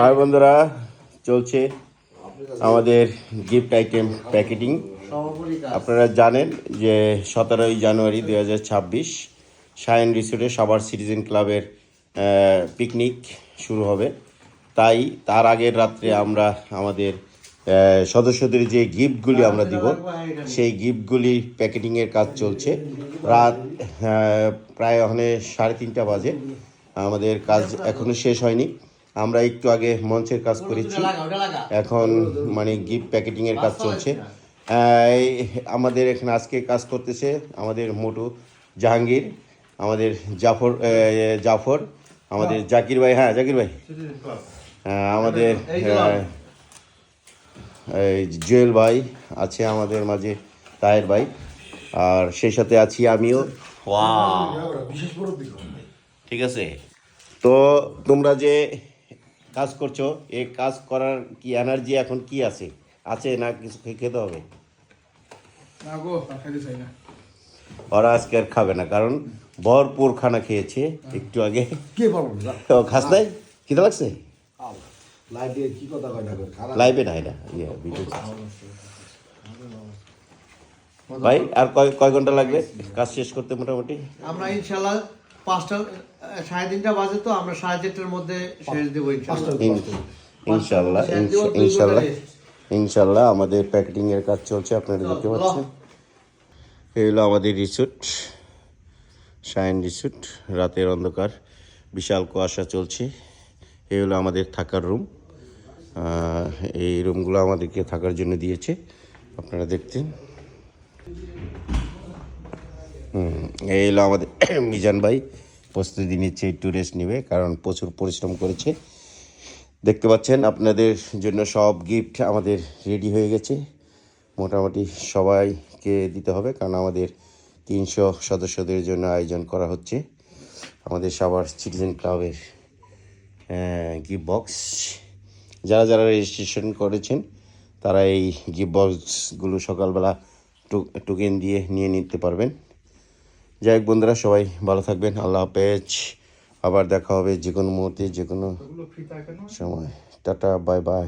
আর বন্ধুরা চলছে আমাদের গিফট আইটেম প্যাকেটিং। আপনারা জানেন যে 17ই জানুয়ারি 2026 শাইন রিসোর্টে সাভার সিটিজেন ক্লাবের পিকনিক শুরু হবে। তাই তার আগের রাত্রে আমরা আমাদের সদস্যদের যে গিফটগুলি আমরা দিব সেই গিফটগুলি প্যাকেটিংয়ের কাজ চলছে। রাত প্রায় ওখানে 3:30 বাজে, আমাদের কাজ এখনও শেষ হয়নি। আমরা একটু আগে মঞ্চের কাজ করেছি, এখন মানে গিফট প্যাকেটিংয়ের কাজ চলছে। আমাদের এখানে আজকে কাজ করতেছে আমাদের মোটু জাহাঙ্গীর, আমাদের জাফর, আমাদের জাকির ভাই, জাকির ভাই, আমাদের জুয়েল ভাই আছে আমাদের মাঝে, তাহের ভাই, আর সেই সাথে আছি আমিও। ঠিক আছে, তো তোমরা যে কাজ করছো এই কাজ করার কি এনার্জি এখন কি আছে না কিছু খেতে হবে? ওরা আজকে আর খাবে না, কারণ ভরপুর খানা খেয়েছে একটু আগে। খাস নাই? খিদে লাগছে? লাইভে না, এটা ভিডিও। ভাই আর কয় ঘন্টা লাগবে কাজ শেষ করতে? মোটামুটি আমরা ইনশাল্লাহ 5টা 3:30 বাজে, তো আমরা 4:30টার মধ্যে শেষ দেবো ইনশাল্লাহ। আমাদের প্যাকেটিং এর কাজ চলছে, আপনারা দেখতে পাচ্ছেন। এই হলো আমাদের রিসোর্ট, শাইন রিসোর্ট। রাতের অন্ধকার, বিশাল কুয়াশা চলছে। এই হলো আমাদের থাকার রুম। এই রুমগুলো আমাদেরকে থাকার জন্য দিয়েছে, আপনারা দেখতেন। এই হলো আমাদের মিজান ভাই, প্রস্তুতি নিচ্ছে, একটু রেস্ট নেবে, কারণ প্রচুর পরিশ্রম করেছে। দেখতে পাচ্ছেন আপনাদের জন্য সব গিফট আমাদের রেডি হয়ে গেছে। মোটামুটি সবাইকে দিতে হবে, কারণ আমাদের 300 সদস্যদের জন্য আয়োজন করা হচ্ছে আমাদের সাভার সিটিজেন ক্লাবের গিফট বক্স। যারা রেজিস্ট্রেশন করেছেন তারা এই গিফট বক্সগুলো সকালবেলা টোকেন দিয়ে নিয়ে নিতে পারবেন। যাই হোক বন্ধুরা, সবাই ভালো থাকবেন। আল্লাহ হাফেজ। আবার দেখা হবে যে কোনো মুহূর্তে, যে কোনো সময়। Tata, bye bye.